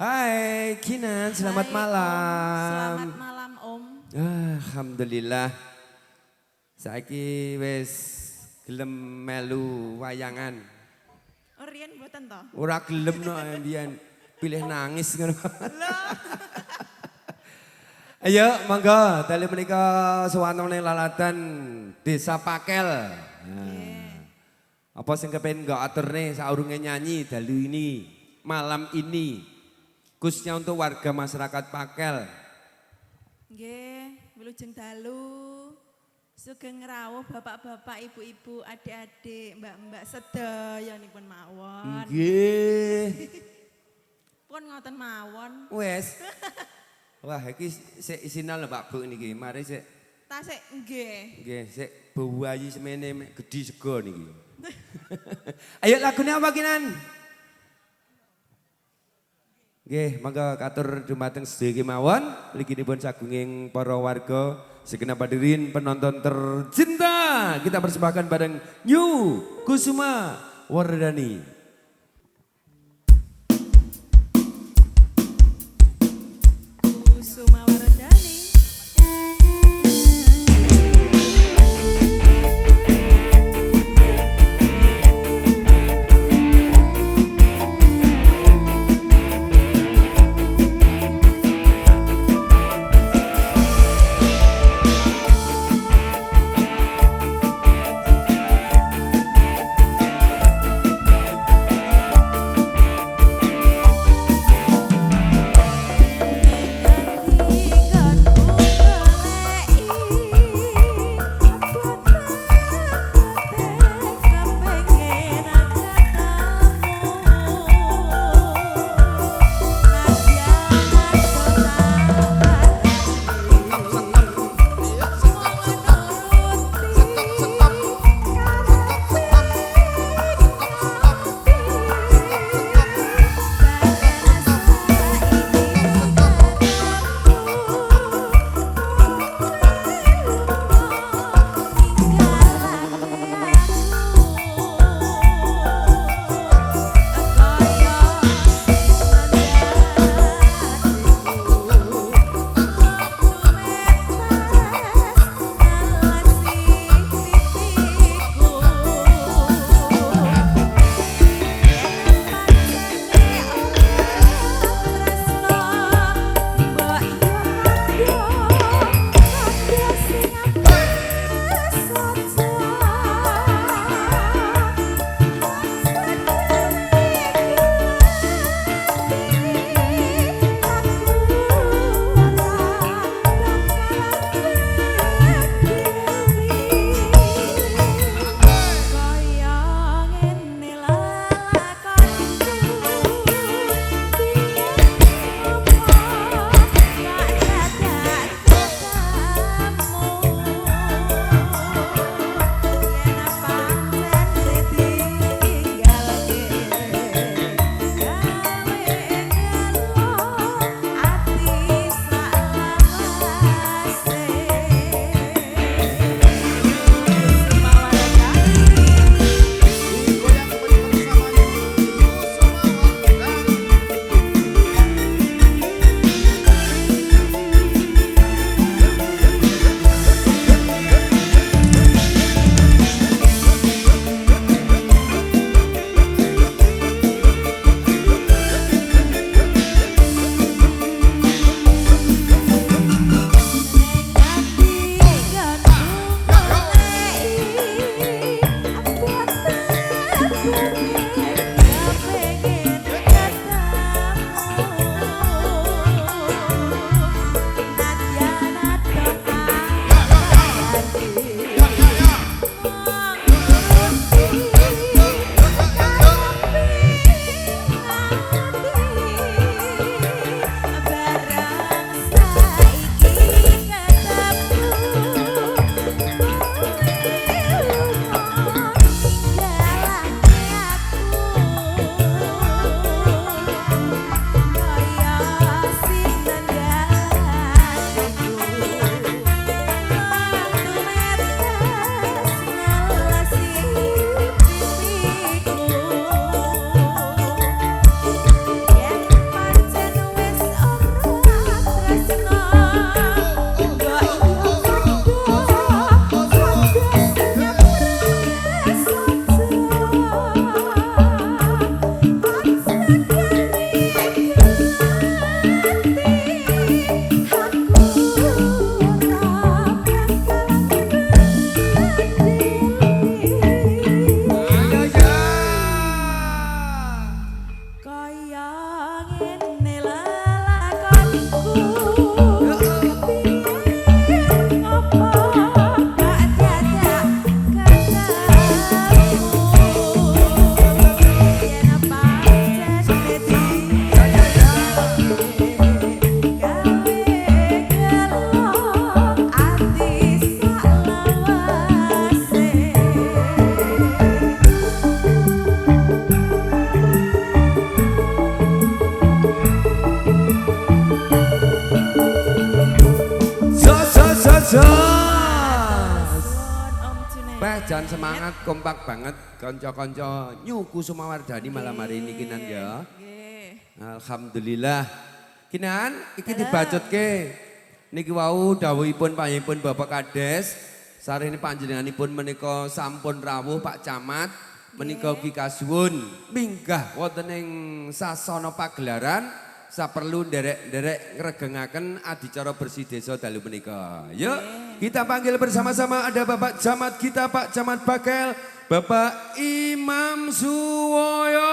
Hai Kinan, selamat Hai, malam. Selamat malam Om. Alhamdulillah. Saiki wis gelem melu wayangan. Oh Rian mboten to? Ora gelem no mbiyen pilih nangis ngono. Ayo monggo dalu menika suwanone lalatan Desa Pakel. Apa sing kepen nggo aturne saurunge nyanyi dalu ini, malam ini. Khususnya untuk warga masyarakat Pakel. Nggih, wilujeng dalu. Sugeng rawuh bapak-bapak, ibu-ibu, adik-adik, mbak-mbak sedayanipun mawon. Nggih. Pun ngoten mawon. Wes. Wah, iki sik isinal lho Pak Bu niki. Mari sik. Tasik nggih. Nggih, sik bawayi semene mek gedhi sego niki. Ayo lagune apa kinan? Nggih, mangga katur dumateng sedaya kemawon mliginipun sagunging para warga segenap hadirin penonton tercinta. Kita persembahkan bareng New Kusuma Wardani. Kusuma Wardani. Jan semangat kompak banget kanca-kanca New Kusuma Wardani malam hari ini Kinan ya. Nggih. Alhamdulillah. Kinan iki dibacutke niki wau dawuhipun panjenenganipun Bapak Kades. Sarene panjenenganipun menika sampun rawuh Pak Camat menika ugi kasuwun minggah wonten ing sasana pagelaran saperlu nderek-nderek ngregengaken adicara bersih desa dalu menika. Yuk, kita panggil bersama-sama ada Bapak Camat kita, Pak Camat Bakel, Bapak Imam Suwoyo.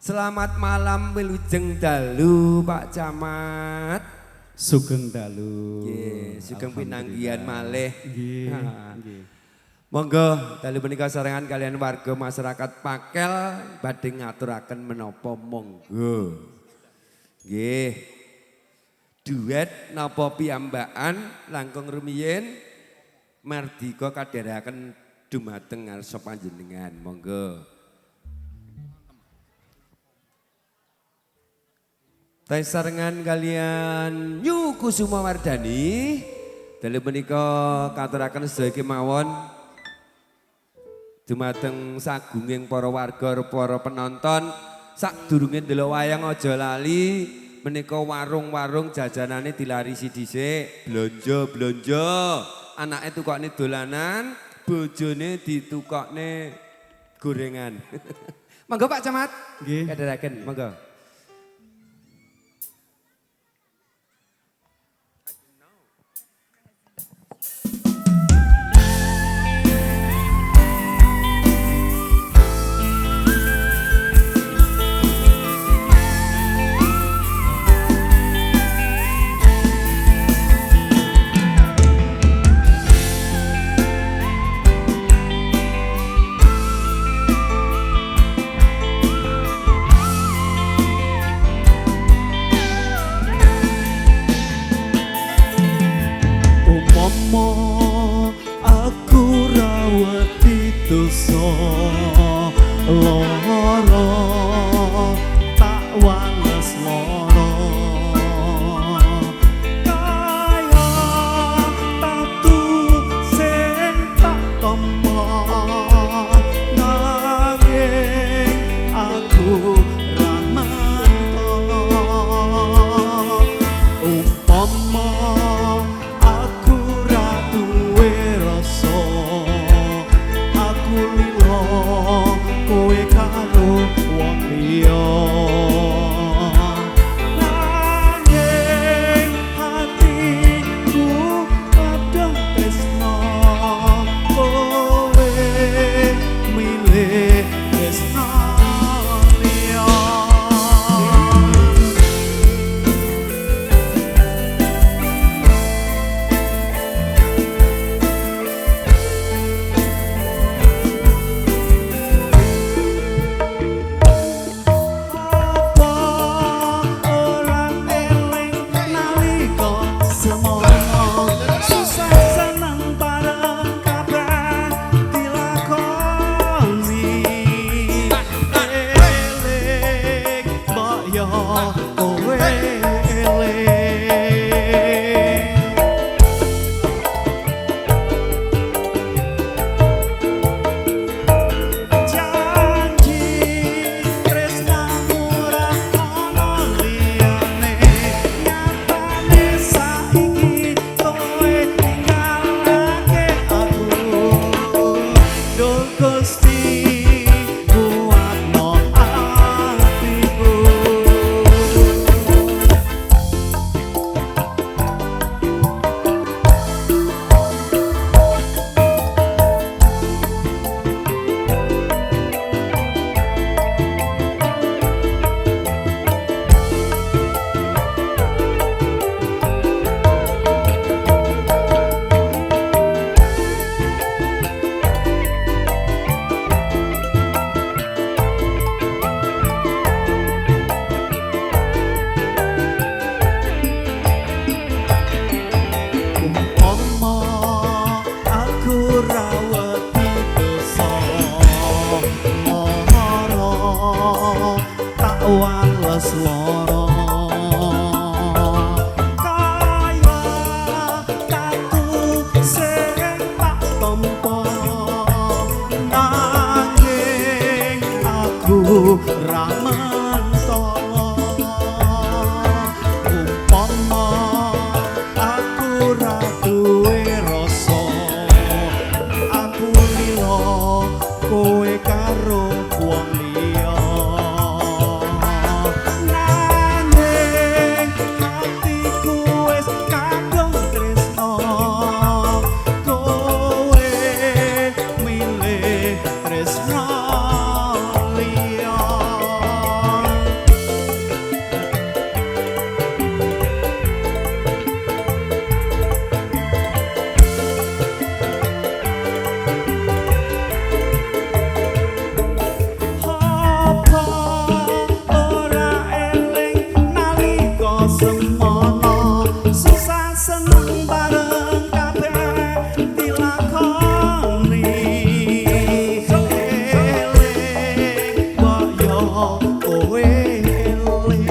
Selamat malam wilujeng dalu Pak Camat. Sugeng dalu. Nggih, sugeng pinanggihan malih. Nggih. Monggo dalu menika sarengan kalian warga masyarakat Pakel badhe ngaturaken menapa monggo. Nggih. Duet napa piyambakan langkung rumiyin mardika kadharaken dumateng ngarsa panjenengan. Monggo. Sarengan kalian New Kusuma Wardani dalu menika katuraken sedaya kemawon dumateng sagunging para warga para penonton sadurunge ndelok wayang aja lali menika warung-warung jajanane dilarisi dhisik blonjo-blonjo anake tukokne dolanan bojone ditukokne gorengan. Monggo Pak Camat. Nggih. Kadharaken monggo. Aku rawati dosa lara tak wales lara kaya tatu sing tak tampa nanging aku ra manto umpama aku ra duwe rasa aku lilo kowe karo wong liya nanging hatiku padha tresno kowe milih tresno liya. semono susah seneng bareng kabeh dilakoni eling boyo kowe eling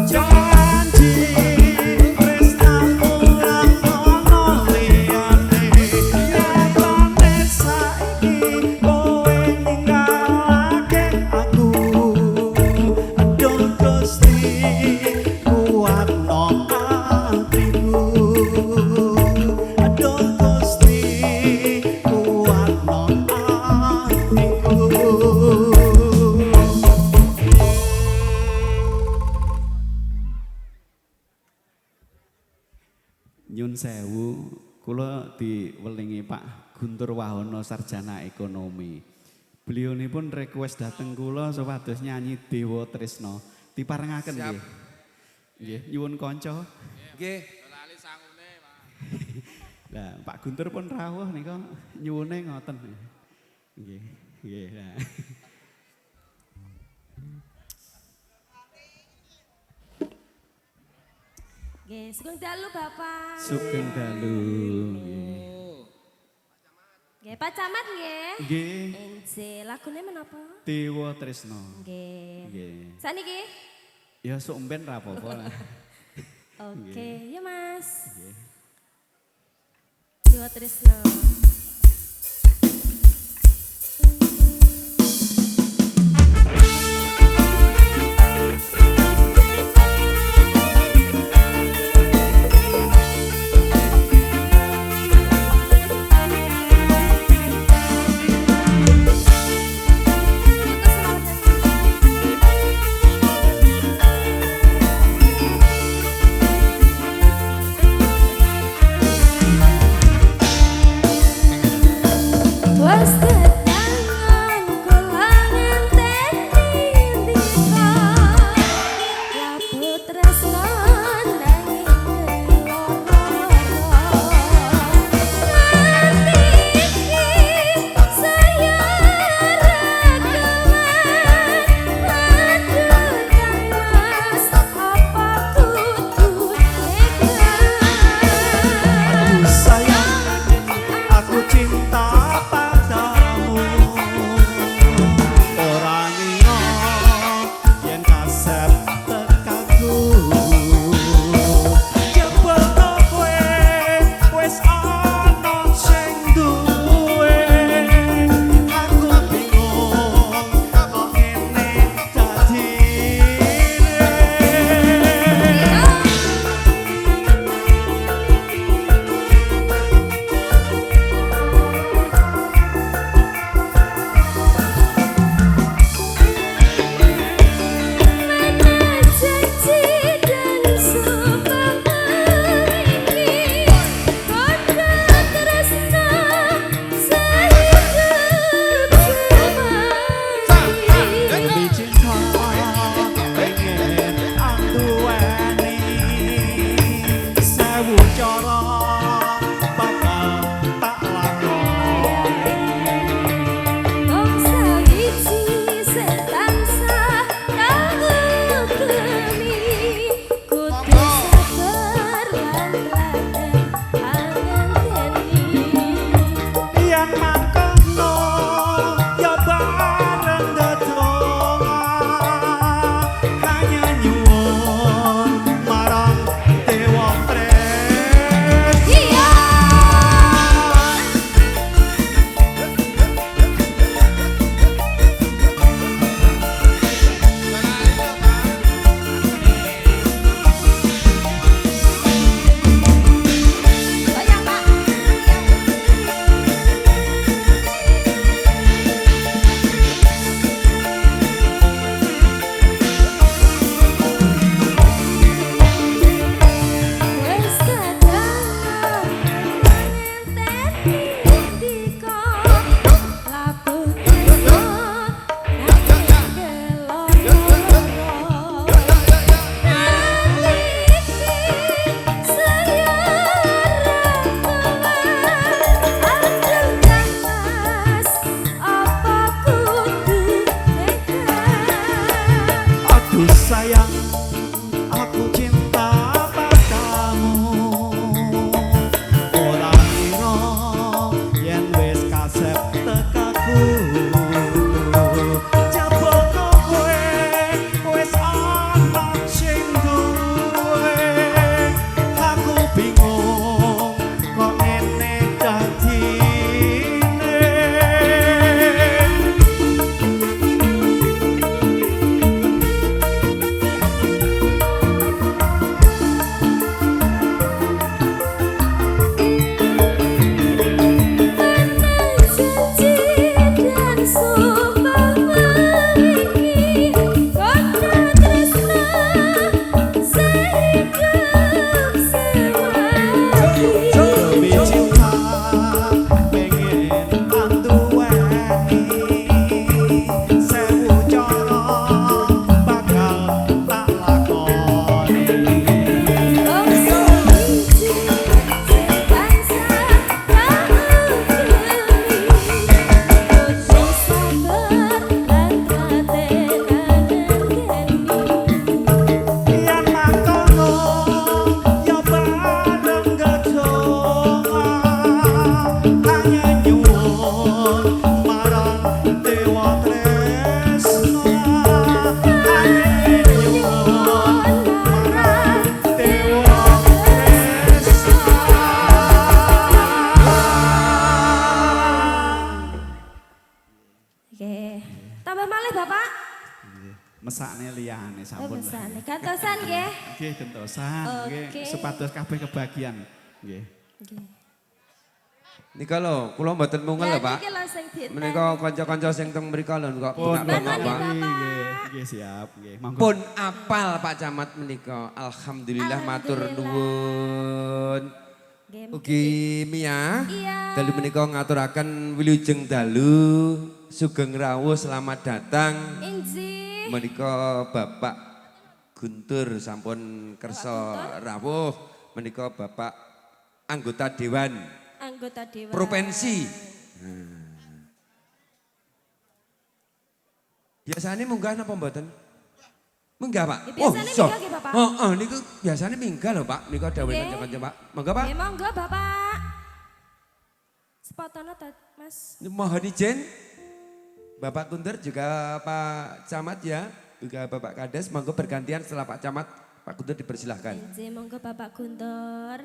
janji tresnamu lan ono liyane nyatane saiki kowe ninggalake aku aduh Gusti kuatno atiku aduh Gusti kuatno atiku. Nyun sewu, kula diwelingi Pak Guntur Wahono sarjana ekonomi. Beliaunipun request dateng kula supados nyanyi Dewa Tresna. Diparengaken Siap. nggih. Nggih, nyuwun kanca. Nggih. Lah, Pak Guntur pun rawuh nika nyuwune ngoten. Nggih, nggih. Nah. Nggih, sugeng dalu Bapak. Sugeng dalu. Nggih, Pak Camat nggih. Nggih, Enje, lagune menapa? Dewa Tresna. Nggih. Nggih. Saniki? Ya sok mben ra apa-apa lah. Oke, ya Mas. Nggih. Dewa Tresna. Sayang, aku cinta padamu. Tambah malih Bapak. Nggih. Mesakne liyane Oh, sampun. besane. Gantosan nggih. Nggih gentosan nggih Oke. supados kabeh kebahagiaan. Nggih. Nggih. Nika lho, kula mboten mungel lho, Pak. Niki lho sing dieten. Menika kanca-kanca sing teng mrika lho kok Pun benak Bapak. Pak. nggih, nggih siap nggih. Monggo. Pun apal Pak Camat menika. Alhamdulillah matur Alhamdulillah. nuwun. Nggih. Ugi Mia. Iya. Dalu menika ngaturaken wilujeng dalu. Sugeng rawuh selamat datang. Inji. Menika Bapak Guntur sampun kersa rawuh. Menika Bapak anggota dewan Anggota dewan. provinsi. Biasanya munggah napa mboten? Munggah, Pak. Ya, biasanya iso. munggah nggih, Bapak. Heeh, niku biasanya munggah lho, Pak. Niku dawuh Nggih. kanca-kanca, Pak. Monggo, Pak. Nggih, monggo Bapak. Sepotono ta, Mas. Mohon izin Bapak Guntur juga Pak Camat ya, juga Bapak Kades, monggo bergantian setelah Pak Camat, Pak Guntur dipersilahkan. Inji, monggo Bapak Guntur.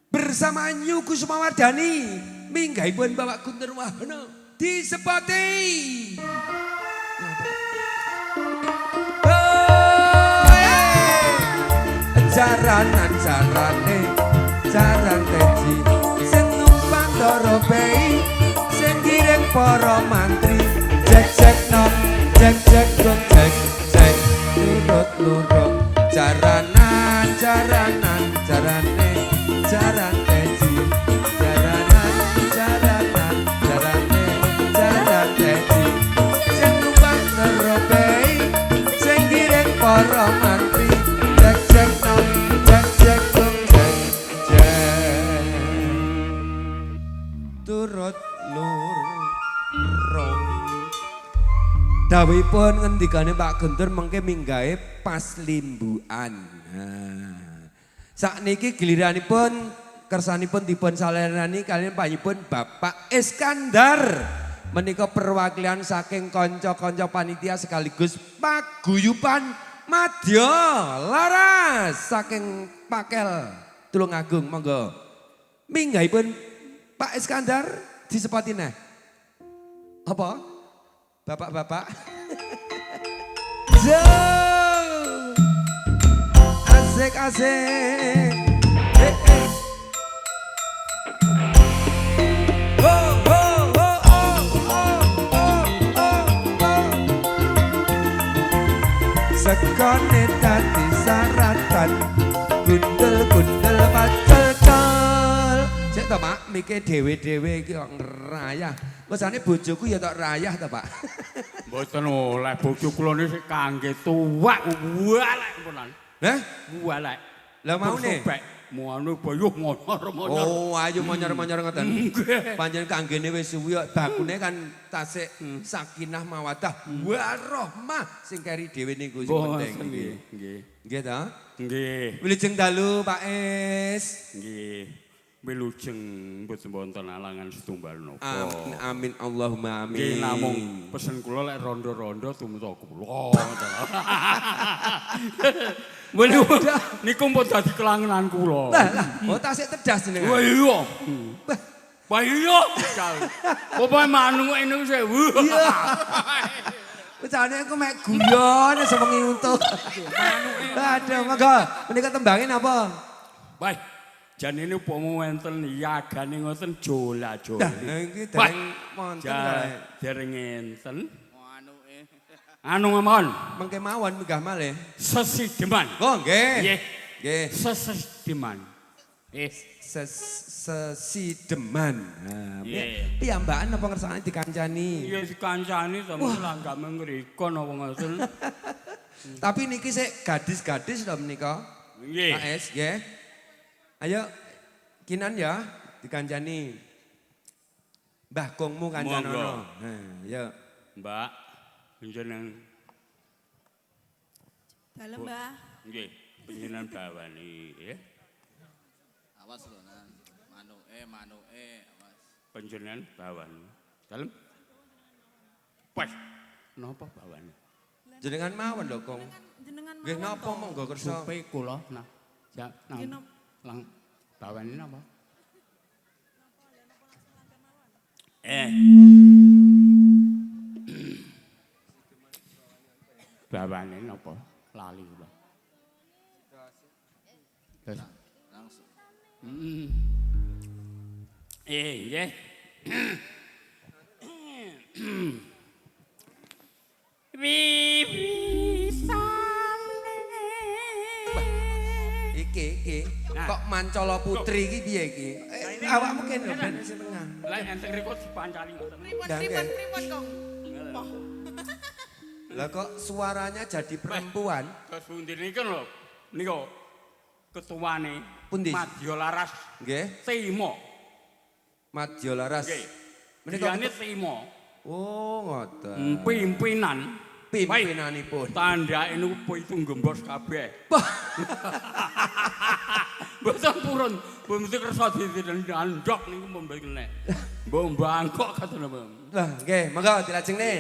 Bersama New Kusumawardhani, minggahipun Bapak Guntur Wahono disepoti. Jaranan-jarane, jaran teji, sing numpang ndara bei, sing kiring para mantri, jek-jek nom, jek-jek dong, jek-jek, nurut-nurut, jaranan-jaranan, jarane, jaran teji, jaranan-jaranan, jarane, jaran teji, sing numpang ndara bei, sing kiring para mantri, jek-jek nom, jek-jek dong, jek-jek, turut lurung. Dawuhipun ngendikane Pak Guntur mengke minggahe pas limbuan. Nah, sakniki giliranipun kersanipun dipun salerani kalian panjenengan Bapak Iskandar. Menika perwakilan saking kanca-kanca panitia sekaligus paguyuban Madya Laras saking Pakel Tulungagung. Monggo. Minggahipun Pak Iskandar disepati neh. Apa? Bapak-bapak. Asik-asik. Ho, ho, ho, oh, oh, oh, oh, oh. Sekone dadi saratan, gundel-gundel pacel-cel. Sik to, Pak, mikir dhewe-dhewe iki kok ngrayah. Mesane bojoku ya tok rayah to, Pak. Mboten oleh bojo kula niki kangge tuwak walek punan. Heh? Walek. Lah maune? Mono bayuh monor-monor. Oh, ayo monyor-monyor ngoten. Nggih. Panjenengan kanggene wis suwi kok bakune kan tasik sakinah mawaddah warahmah sing keri dhewe niku sing penting. Nggih, nggih. Nggih ta? Nggih, Wilujeng dalu Pak Es. nggih. Wilujeng mboten wonten alangan setunggal napa. Amin, amin Allahumma amin. Nggih namung pesen kula lek rondo-rondo tumeka kula. Mene niku pun dadi kelangenan kula. Lah, oh tasik tedas jenengan. Wah iya. Wah iya. Pokoke manuk niku sewu. Iya. Becane aku mek guyon sewengi untuk. Aduh, monggo. Menika tembangin apa? Baik. Janine upama wonten yagane ngoten jola-joli. Lah, iki dereng wonten kae. Dereng enten. Anu mawon, Mengke mawon munggah malih. sesideman. Oh, nggih. Nggih. Nggih. Sesideman. Sesideman. Nah, Nggih. piyambakan apa ngersakane dikancani. Iya dikancani sampe langgam ngriko napa ngoten. Tapi niki sik gadis-gadis lho menika. Nggih. Pak Es, nggih. Ayo kinan ya dikancani. Mbah kongmu kancanono. Nah, ya. Mbak, panjenengan Dalem, Mbah. nggih, panjenengan bawani nggih. Awas lho nan. Manuke, awas. Panjenengan bawani. Dalem. Wes, napa bawani? Jenengan mawon lho, Kong. Jenengan Nggih mawon napa to. monggo kersa. Supe kula nah. Ya, Nggih, nang lang bawani napa? Bawane napa? Lali kula. Terus Langsung. nggih. Iki kok Mancala Putri iki piye iki? Awakmu kene lho ben sing tengah. Lah enten riko dipancali ngoten. Pripun kong. Lah kok suaranya jadi perempuan? Terus pundi niki lho. Nika ketuane Pundi? Madya Laras Nggih, Simo. Madya Laras. Nggih. Menika Diane Simo. oh ngoten. Pimpinan. Pimpinanipun. Tandake niku itu gembos kabeh. Mboten purun, mesti kersa didandok niku mboten nek. Mbok bangkok katene. Lah nggih, monggo dilajengne.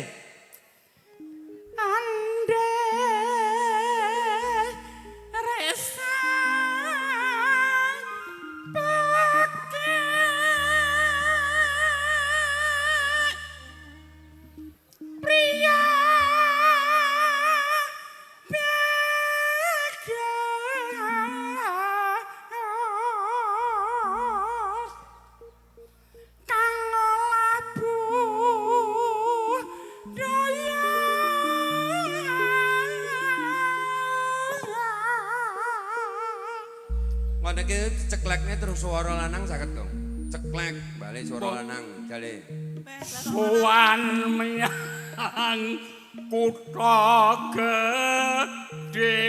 Ande resa pakai pria Ngono iki ceklekne terus suara lanang saged dong. Ceklek balik suara lanang jale. Sowan menyang kutha gedhe.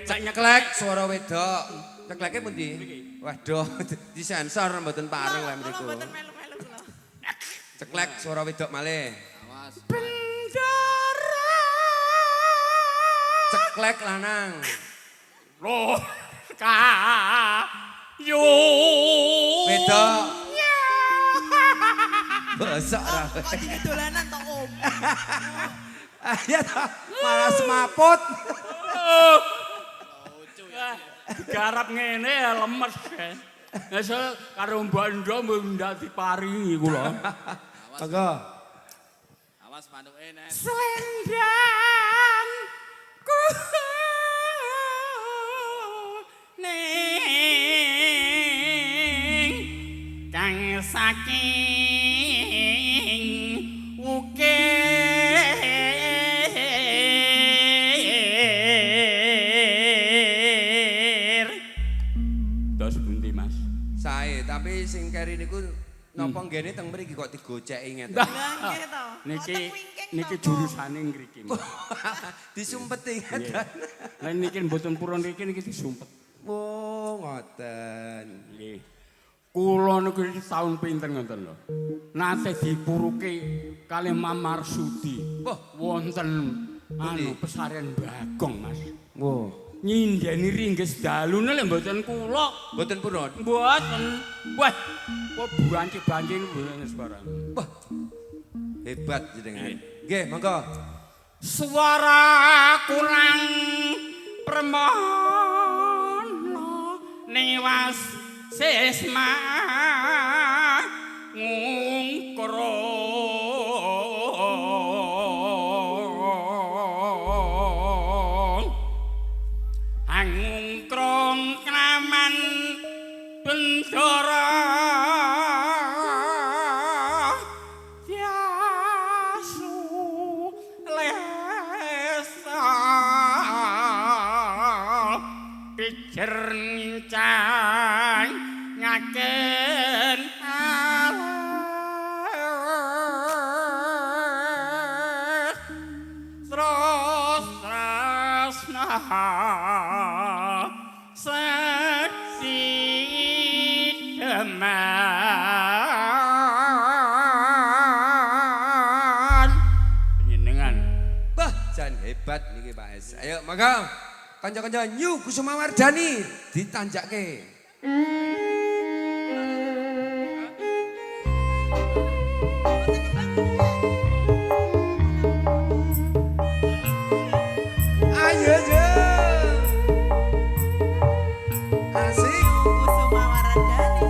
Cek nyeklek suara wedok. Cekleke pundi? Waduh, disensor mboten pareng lek mriku. Mboten melu-melu kula. Ceklek suara wedok malih. Awas. Bendera Ceklek lanang. loh kayu Wedok. Bosok ra. Kok iki dolanan to Om? Ya ta, malah semaput. garap ngene ya lemes ya. Wis karo Mbando ndak diparingi kula. Monggo. Awas manuke nek. Selendang ku ning kang saking ukir. Dos pundi Mas? Sae, tapi sing keri niku napa nggene teng mriki kok digoceki ngeten. Lah nggih to. Niki jurusane ngriki. Disumpeti Nggih. ngeten. Lah niki mboten purun niki disumpet. Oh, ngoten. Nggih. Kula niku taun pinten ngoten lho. Nate dipuruke kalih Mam Marsudi. Wah, Wonten Pundi? pesarian Bagong, Mas. wow. Nyindeni ringges dalune lek mboten kula. Mboten purun. Mboten. Wah, kok banci-banci mboten sembarang. Wah. Hebat jenengan. Nggih, monggo. Suara kurang permono niwas sesma ngungkrong angungkrong kraman bendara yasu lesa pikir nincang ngaken alas terus seksi deman penyenengan. Bah, jan hebat niki Pak Es. Ayo, monggo. Kanca-kanca New Kusuma Wardani ditanjakke. Ayo, ayo. Asik. Kusuma Waradani.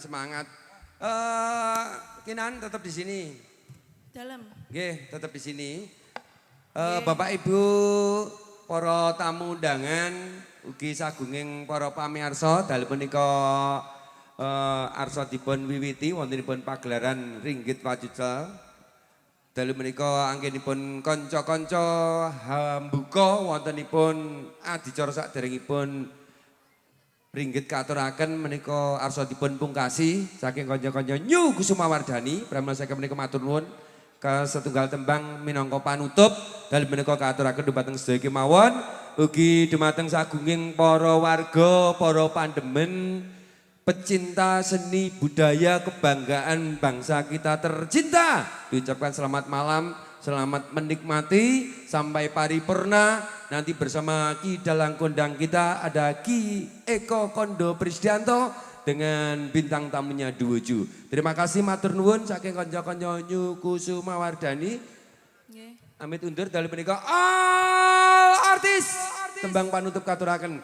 semangat. Kinan tetap di sini. Dalam. Nggih, tetap di sini. Bapak Ibu para tamu undangan ugi sagunging para pamirsa dalem menika arsa dipun wiwiti wontenipun pagelaran Ringgit Wajuda. Dalem menika anggenipun kanca-kanca hambuka wontenipun adicara saderengipun Ringgit katuraken menika arsa dipun pungkasi saking kanca-kanca New Kusuma Wardani. Pramila saking menika matur nuwun setunggal tembang minangka panutup dalem menika katuraken dhumateng sedaya kemawon ugi dhumateng sagunging para warga, para pandemen, pecinta seni budaya kebanggaan bangsa kita tercinta. Diucapkan selamat malam, selamat menikmati sampai paripurna. Nanti bersama Ki Dalang Kondang kita ada Ki Eko Kondo Prisdianto dengan bintang tamunya Duoju. Terima kasih matur nuwun saking kanca-kanca New Kusuma Wardani. Nggih. Amit undur dalem menika all artis tembang panutup katuraken.